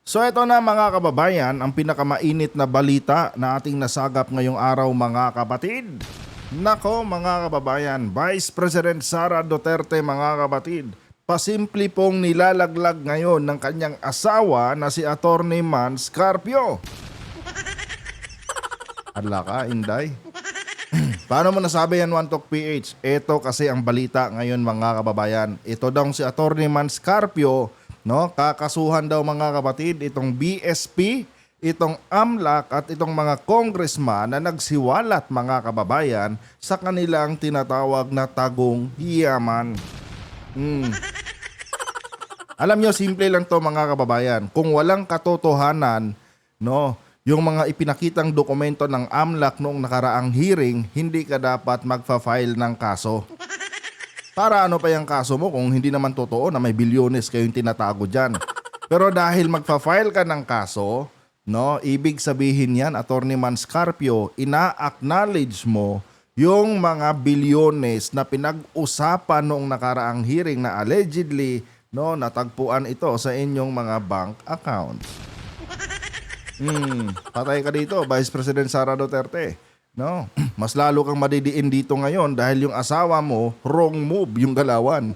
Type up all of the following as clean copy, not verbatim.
So ito na mga kababayan, ang pinakamainit na balita na ating nasagap ngayong araw mga kapatid. Nako mga kababayan, Vice President Sara Duterte mga kapatid, pasimple pong nilalaglag ngayon ng kanyang asawa na si Attorney Mans Carpio. Adla ka, Inday. Paano mo nasabi yan, One Talk PH? Ito kasi ang balita ngayon mga kababayan. Ito daw si Attorney Mans Carpio, no? Kakasuhan daw mga kapatid itong BSP, itong AMLAC at itong mga congressman na nagsiwalat mga kababayan sa kanilang tinatawag na tagong yaman. Alam nyo, simple lang to mga kababayan. Kung walang katotohanan, no, yung mga ipinakitang dokumento ng AMLAC noong nakaraang hearing, hindi ka dapat magfa-file ng kaso. Para ano pa yung kaso mo kung hindi naman totoo na may bilyones kayong tinatago dyan. Pero dahil magfa-file ka ng kaso, no, ibig sabihin yan, Attorney Mans Carpio, ina-acknowledge mo yung mga bilyones na pinag-usapan noong nakaraang hearing na allegedly, no, natagpuan ito sa inyong mga bank accounts. Patay ka dito, Vice President Sara Duterte. No, mas lalo kang madidiin dito ngayon dahil yung asawa mo, wrong move yung galawan.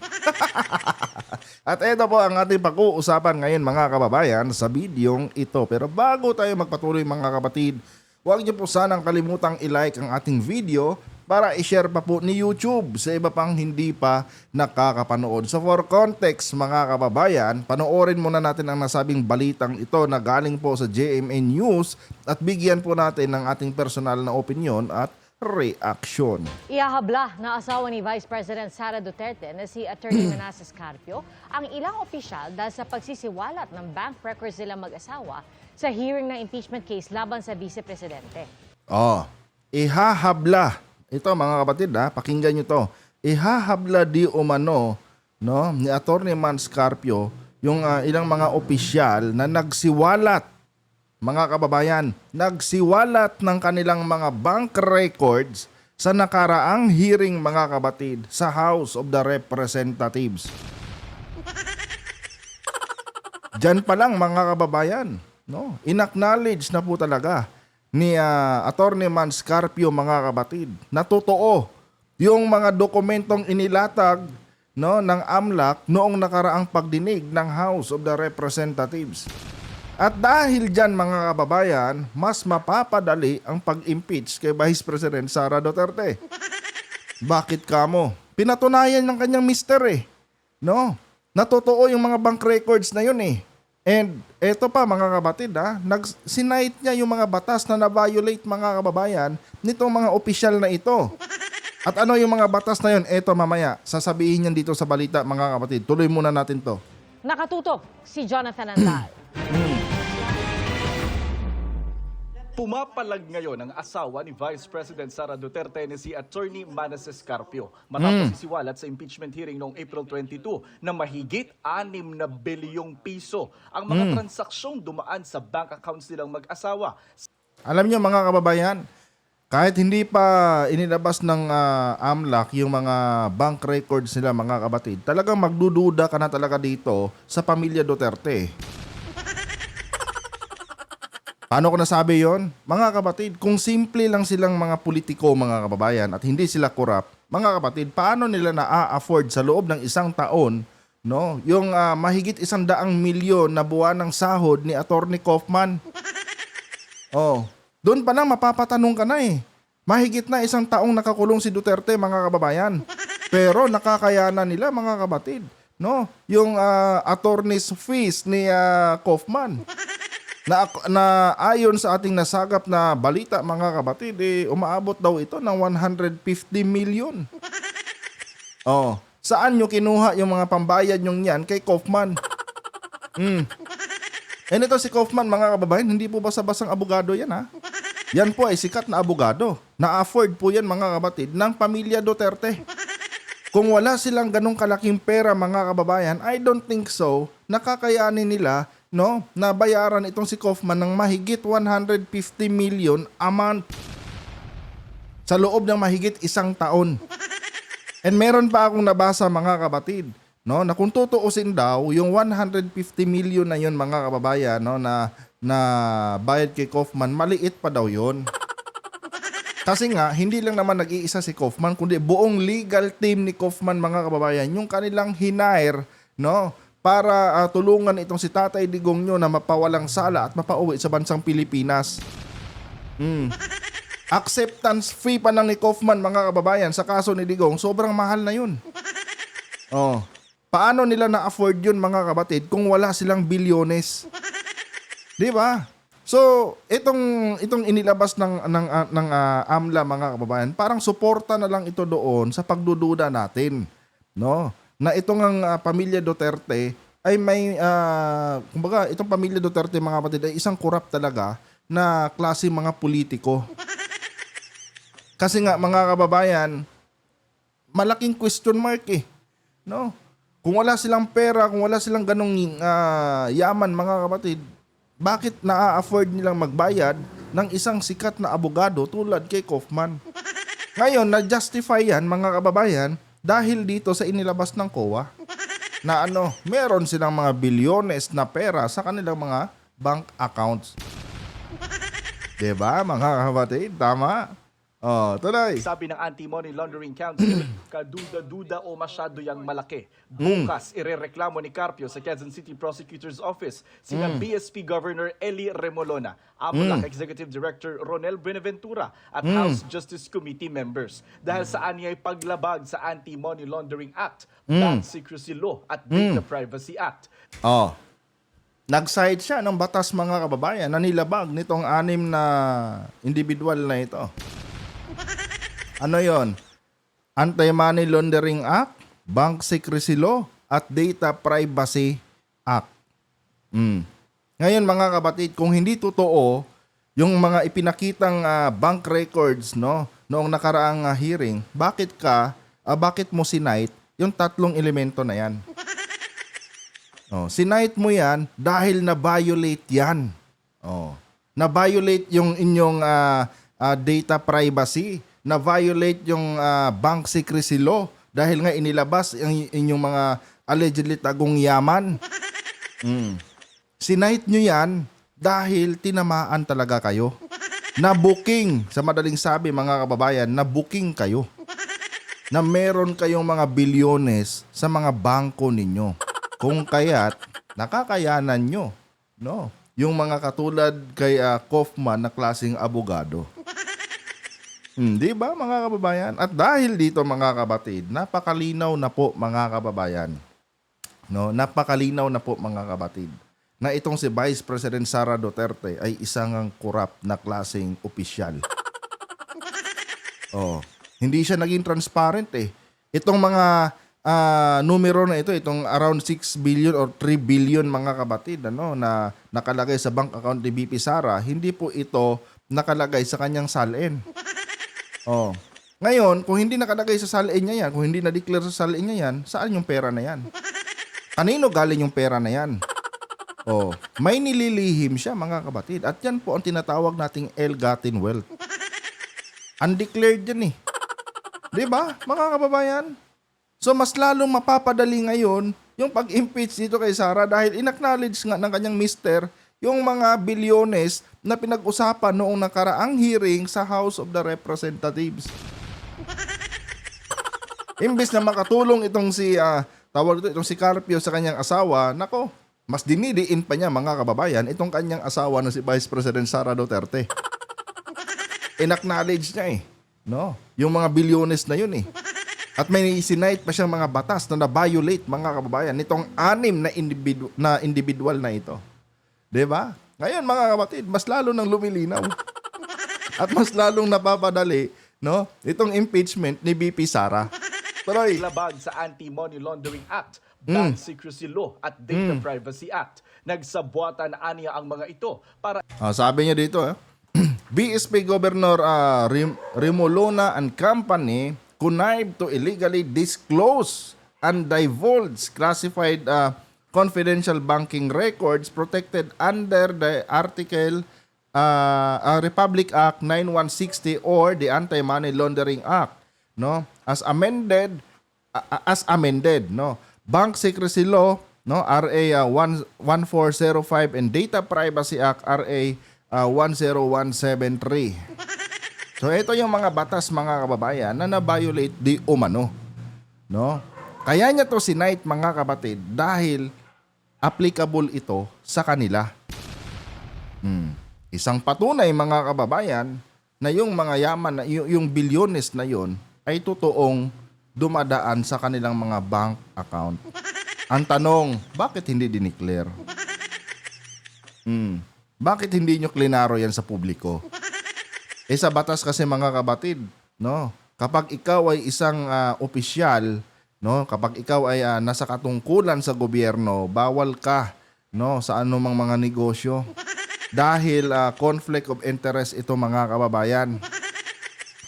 At ito po ang ating pag-uusapan ngayon mga kababayan sa bidyong ito. Pero bago tayo magpatuloy mga kapatid, huwag niyo po sanang kalimutang i-like ang ating video para i-share pa po ni YouTube sa iba pang hindi pa nakakapanood. So for context mga kababayan, panoorin muna natin ang nasabing balitang ito na galing po sa GMA News at bigyan po natin ng ating personal na opinion at reaction. Ihahabla na asawa ni Vice President Sara Duterte na si Attorney Manasseh Carpio ang ilang opisyal dahil sa pagsisiwalat ng bank records nilang mag-asawa sa hearing ng impeachment case laban sa Vice Presidente. Ihahabla. Ito mga kapatid pakinggan nyo to. Ihahabla di umano, no, ni Attorney Mans Carpio yung ilang mga opisyal na nagsiwalat, mga kababayan, nagsiwalat ng kanilang mga bank records sa nakaraang hearing mga kapatid sa House of the Representatives. Diyan pa lang mga kababayan, no, inacknowledge na po talaga ni Attorney Mans Carpio mga kapatid na totoo yung mga dokumentong inilatag, no, ng AMLAC noong nakaraang pagdinig ng House of the Representatives. At dahil dyan mga kababayan, mas mapapadali ang pag-impeach kay Vice President Sara Duterte. Bakit kamo? Pinatunayan ng kanyang mister no, na totoo yung mga bank records na yun And eto pa mga kapatid sinite niya yung mga batas na na-violate mga kababayan nitong mga opisyal na ito. At ano yung mga batas na yun? Eto mamaya, sasabihin niyan dito sa balita mga kapatid. Tuloy muna natin to. Nakatutok si Jonathan Antal. Pumapalag ngayon ang asawa ni Vice President Sara Duterte na si Attorney Manasseh Carpio matapos isiwalat sa impeachment hearing noong April 22 na mahigit 6 na bilyong piso ang mga transaksyong dumaan sa bank accounts nilang mag-asawa. Alam niyo mga kababayan, kahit hindi pa inilabas ng AMLAC yung mga bank records nila mga kapatid, talagang magdududa ka na talaga dito sa pamilya Duterte. Paano ko nasabi yon? Mga kapatid, kung simple lang silang mga politiko mga kababayan at hindi sila korap, mga kapatid, paano nila na-afford sa loob ng isang taon, no, yung mahigit 100 milyon na buwan ng sahod ni Attorney Kaufman? Doon pa lang mapapatanong ka na Mahigit na 1 taong nakakulong si Duterte mga kababayan. Pero nakakayanan nila mga kapatid, no, yung attorney's fees ni Kaufman. Na ayon sa ating nasagap na balita mga kapatid, umaabot daw ito ng 150 million. Saan nyo kinuha yung mga pambayad nyo yan kay Kaufman? Ito si Kaufman mga kababayan, hindi po basta-bastang abogado yan Yan po ay sikat na abogado. Na-afford po yan mga kapatid ng pamilya Duterte. Kung wala silang ganong kalaking pera mga kababayan, I don't think so nakakayanin nila, no, na bayaran itong si Kaufman ng mahigit 150 million a month sa loob ng mahigit 1 taon. And meron pa akong nabasa mga kapatid no, na kung tutuusin daw yung 150 million na yun mga kababayan, no, na bayad kay Kaufman, maliit pa daw yun. Kasi nga hindi lang naman nag-iisa si Kaufman kundi buong legal team ni Kaufman mga kababayan yung kanilang hinair, no, para tulungan itong si Tatay Digong nyo na mapawalang sala at mapauwi sa bansang Pilipinas. Acceptance fee pa lang ni Kaufman mga kababayan sa kaso ni Digong, sobrang mahal na yun. Oh, paano nila na-afford yun mga kabatid kung wala silang bilyones? 'Di ba? So, itong inilabas ng AMLA mga kababayan, parang suporta na lang ito doon sa pagdududa natin, no? Na itong ang pamilya Duterte ay may kumbaga itong pamilya Duterte mga kapatid ay isang corrupt talaga na klase mga politiko. Kasi nga mga kababayan, malaking question mark no? Kung wala silang pera, kung wala silang ganong yaman mga kapatid, bakit na-afford nilang magbayad ng isang sikat na abogado tulad kay Kaufman? Ngayon, na-justify yan mga kababayan dahil dito sa inilabas ng COA na meron silang mga bilyones na pera sa kanilang mga bank accounts. Diba mga kapatid? Tama? Oh, tuloy. Sabi ng Anti-Money Laundering Council, kaduda-duda o masyado yang malaki. Bukas, irereklamo ni Carpio sa Quezon City Prosecutor's Office sina BSP Governor Eli Remolona, AMLAC Executive Director Ronel Benaventura at House Justice Committee members dahil sa anyay paglabag sa Anti-Money Laundering Act, Bank Secrecy Law at Data Privacy Act. Oh. Nag-cite siya ng batas mga kababayan na nilabag nitong 6 na individual na ito. Ano yon? Anti-Money Laundering Act, Bank Secrecy Law, at Data Privacy Act. Ngayon mga kapatid, kung hindi totoo yung mga ipinakitang bank records noong nakaraang hearing, bakit mo sinight yung 3 elemento na yan? Sinight mo yan dahil na-violate yan. Na-violate yung inyong data privacy, na-violate yung bank secrecy law dahil nga inilabas ang inyong mga allegedly tagong yaman. Sinight nyo yan dahil tinamaan talaga kayo. Na-booking, sa madaling sabi mga kababayan, na-booking kayo. Na meron kayong mga bilyones sa mga bangko ninyo. Kung kaya't nakakayanan nyo, no? Yung mga katulad kay Kaufman na klaseng abogado. Di ba mga kababayan? At dahil dito mga kabatid, napakalinaw na po mga kababayan. No, napakalinaw na po mga kabatid na itong si Vice President Sara Duterte ay isang corrupt na klaseng opisyal. Hindi siya naging transparent Itong mga numero na ito, itong around 6 billion or 3 billion mga kabatid na nakalagay sa bank account ni VP Sara, hindi po ito nakalagay sa kanyang salin. Ngayon, kung hindi nakalagay sa salin niya yan, kung hindi na-declare sa salin niya yan, saan yung pera na yan? Kanino galing yung pera na yan? May nililihim siya mga kabatid. At yan po ang tinatawag nating ill-gotten wealth. Undeclared yan Diba mga kababayan? So mas lalong mapapadali ngayon yung pag-impeach dito kay Sara dahil inacknowledge nga ng kanyang mister yung mga bilyones na pinag-usapan noong nakaraang hearing sa House of the Representatives. Imbes na makatulong itong si Carpio sa kanyang asawa, nako, mas dinidiin pa niya mga kababayan itong kanyang asawa na si Vice President Sara Duterte. Inacknowledge niya no? Yung mga bilyones na yun At may sinight pa siyang mga batas na na-violate mga kababayan nitong 6 na individual na ito. Diba? Ngayon mga kapatid, mas lalo nang lumilinaw. At mas lalong napapadali, no? Itong impeachment ni VP Sara. Tuloy. Labag sa Anti-Money Laundering Act, Bank Secrecy Law at Data Privacy Act. Nagsabuatan aniya ang mga ito para sabi niya dito, BSP Governor Remolona and Company connived to illegally disclose and divulge classified confidential banking records protected under the Article Republic Act 9160 or the Anti-Money Laundering Act, no? As amended, no, Bank Secrecy Law, no, RA 1405 and Data Privacy Act RA 10173. So ito yung mga batas mga kababayan na na-violate di umano, no? Kaya niya to sinight mga kapatid dahil applicable ito sa kanila. Isang patunay mga kababayan na yung mga yaman na yung bilyones na yon ay totoong dumadaan sa kanilang mga bank account. Ang tanong, bakit hindi dineclare? Bakit hindi nyo klinaro yan sa publiko? Sa batas kasi mga kabatid, no? Kapag ikaw ay isang opisyal, no? Kapag ikaw ay nasa katungkulan sa gobyerno, bawal ka, no, sa anumang mga negosyo. Dahil conflict of interest ito mga kababayan.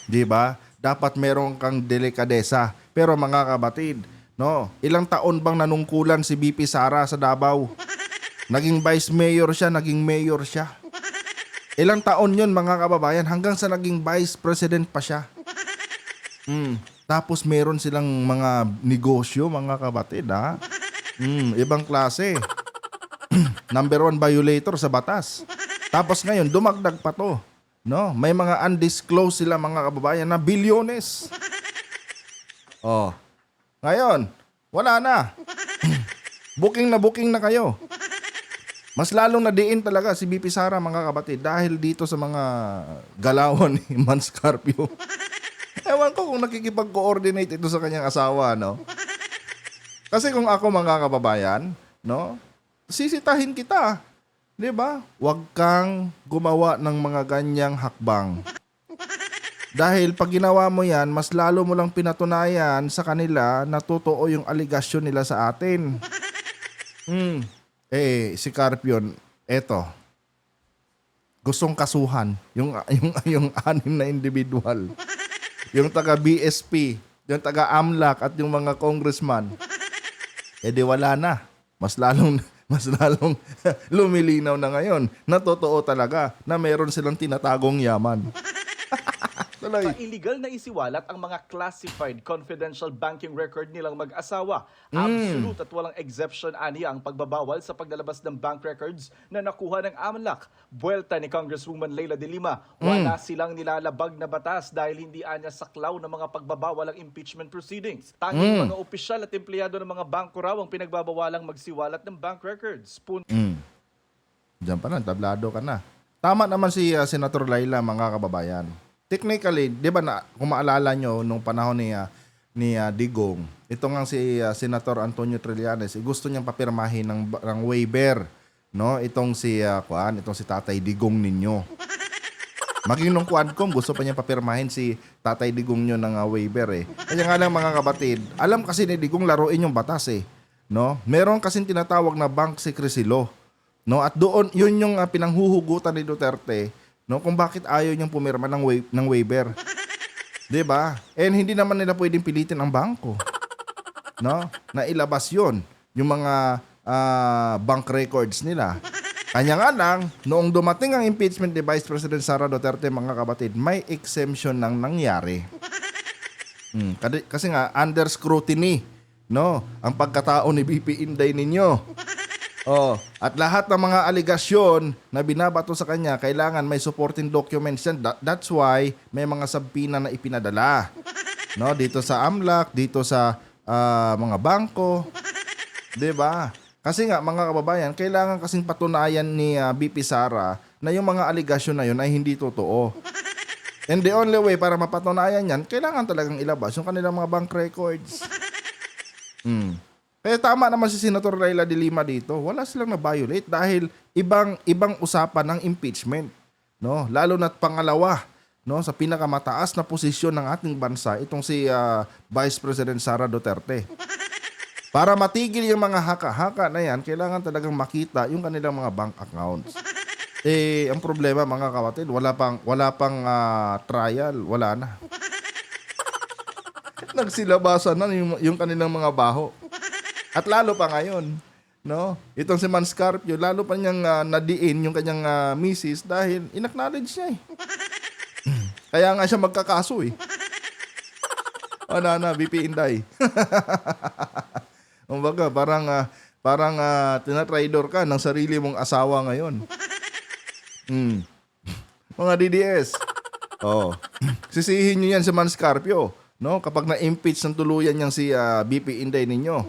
'Di ba? Dapat meron kang delikadesa. Pero mga kabatid, no, ilang taon bang nanungkulan si BP Sara sa Davao? Naging vice mayor siya, naging mayor siya. Ilang taon yun mga kababayan hanggang sa naging vice president pa siya. Tapos meron silang mga negosyo mga kabatid ha. Ibang klase. Number 1 violator sa batas. Tapos ngayon dumagdag pa to. No, may mga undisclosed sila mga kababayan na bilyones. Oh. Ngayon, wala na. Booking na kayo. Mas lalong nadiin talaga si BP Sara mga kabatid dahil dito sa mga galawan ni Mans Carpio. Ewan ko kung nakikipag-coordinate ito sa kanyang asawa, no? Kasi kung ako mga kababayan, no? Sisitahin kita. 'Di ba? Huwag kang gumawa ng mga ganyang hakbang. Dahil pag ginawa mo 'yan, mas lalo mo lang pinatunayan sa kanila na totoo yung aligasyon nila sa atin. Si Carpion, eto. Gustong kasuhan yung anim na individual. Yung taga BSP, yung taga AMLAC at yung mga congressman. Di wala na. Mas lalong lumilinaw na ngayon na totoo talaga na meron silang tinatagong yaman. Tuloy. Illegal na isiwalat ang mga classified confidential banking record nilang mag-asawa. Absolute at walang exception ani ang pagbabawal sa paglalabas ng bank records na nakuha ng AMLAC. Buwelta ni Congresswoman Leila de Lima, wala silang nilalabag na batas dahil hindi anya saklaw ng mga pagbabawal ang impeachment proceedings. Tanging mga opisyal at empleyado ng mga bangko raw ang pinagbabawalang magsiwalat ng bank records. Diyan pa na, tablado ka na. Tama naman si Senator Laila mga kababayan. Technically, 'di ba na kung maalala nyo nung panahon ni Digong, ito nga si Senator Antonio Trillanes, gusto niyang papirmahin ng waiver, no? Itong si Tatay Digong ninyo. Maging nung Quadcom, gusto pa niya papirmahin si Tatay Digong nyo ng waiver eh. Kaya nga lang mga kabatid, alam kasi ni Digong laruin yung batas eh, no? Meron kasing tinatawag na Bank Secrecy Law, no? At doon yun yung pinanghuhugutan ni Duterte, no, kung bakit ayaw niyang pumirma ng waiver. 'Di ba? And hindi naman nila pwedeng pilitin ang bangko. No? Na ilabas 'yon, yung mga bank records nila. Kanya nga lang, noong dumating ang impeachment ni Vice President Sara Duterte mga kabatid, may exemption nang nangyari. Kasi nga under scrutiny, no, ang pagkatao ni BP Inday ninyo. At lahat ng mga aligasyon na binabato sa kanya, kailangan may supporting documents yan. That's why may mga sabpina na ipinadala. No, dito sa AMLAC, dito sa mga bangko. 'Di ba? Kasi nga mga kababayan, kailangan kasing patunayan ni BP Sara na yung mga aligasyon na yun ay hindi totoo. And the only way para mapatunayan yan, kailangan talagang ilabas yung kanilang mga bank records. Kaya tama naman si Senator Leila de Lima dito. Wala silang na-violate dahil ibang usapan ng impeachment, no? Lalo na't pangalawa, no, sa pinakamataas na posisyon ng ating bansa, itong si Vice President Sara Duterte. Para matigil yung mga haka-haka na yan, kailangan talagang makita yung kanilang mga bank accounts. Ang problema mga kapatid, wala pang trial, wala na. Nagsilabasan na yung kanilang mga baho. At lalo pa ngayon, no? Itong si Mans Carpio, lalo pa niyang nadiin yung kanyang misis dahil inacknowledge niya eh. Kaya nga siya magkakaso eh. Wala na, BP Inday. Kumbaga, tinatraidor ka ng sarili mong asawa ngayon. Mga DDS. Oh. Sisihin nyo yan si Man Scarpio, no? Kapag na-impeach ng tuluyan yang si BP Inday ninyo.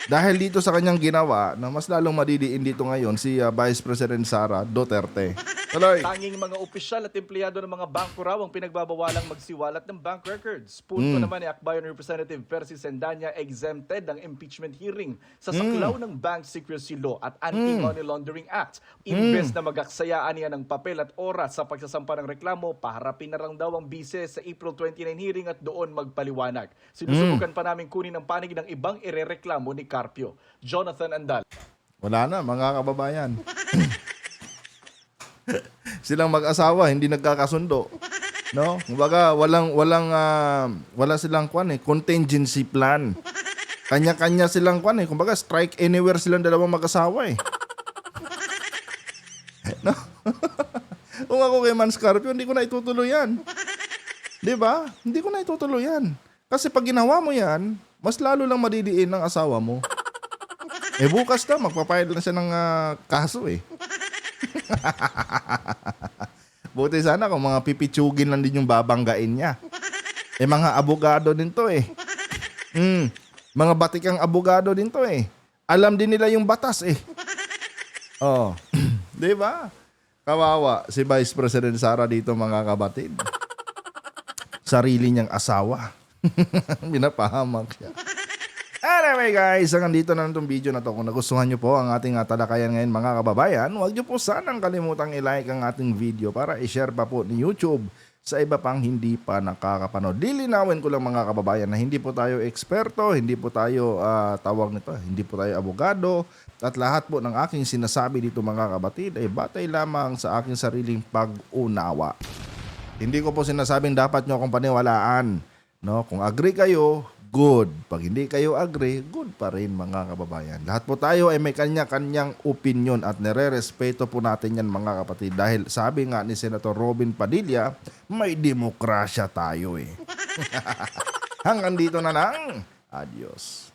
Dahil dito sa kanyang ginawa, na mas lalong madidiin dito ngayon si Vice President Sara Duterte. Tuloy. Tanging mga opisyal at empleyado ng mga bangko raw ang pinagbabawalang magsiwalat ng bank records. Punto naman ni Akbayan Representative Percy Sendanya exempted ang impeachment hearing sa saklaw ng Bank Secrecy Law at Anti-Money Laundering Act. Imbes na magaksayaan niya ng papel at oras sa pagsasampa ng reklamo, paharapin na lang daw ang bise sa April 29 hearing at doon magpaliwanag. Sinusubukan pa namin kunin ang panig ng ibang irereklamo ni Carpio. Jonathan Andal. Wala na, mga kababayan. Silang mag-asawa, hindi nagkakasundo. No? Kumbaga, wala silang contingency plan. Kanya-kanya silang kumbaga, strike anywhere silang dalawang mag-asawa eh. No? Kung ako kay Man Scarpio, hindi ko na itutuloy yan. Di ba? Hindi ko na itutuloy yan. Kasi pag ginawa mo yan, mas lalo lang madidiin ng asawa mo. Eh bukas na, magpapile na siya ng kaso eh. Buti sana kung mga pipitsugin lang din yung babanggain niya. Eh mga abogado din to eh. Mga batikang abogado din to eh. Alam din nila yung batas eh. Oh. Di ba? Kawawa si Vice President Sara dito mga kabatid. Sarili niyang asawa. Binapahamak siya. Anyway guys, hanggang dito na itong video na to. Kung nagustuhan nyo po ang ating talakayan ngayon mga kababayan, huwag nyo po sanang kalimutang i-like ang ating video para i-share pa po ni YouTube sa iba pang hindi pa nakakapanood. Lilinawin ko lang mga kababayan na hindi po tayo eksperto, hindi po tayo hindi po tayo abogado, at lahat po ng aking sinasabi dito mga kabatid ay batay lamang sa aking sariling pag-unawa. Hindi ko po sinasabing dapat nyo akong paniwalaan. No? Kung agree kayo, good. Pag hindi kayo agree, good pa rin mga kababayan. Lahat po tayo ay may kanya-kanyang opinion at nire-respeto po natin yan mga kapatid. Dahil sabi nga ni Senator Robin Padilla, may demokrasya tayo eh. Hanggang dito na lang. Adios.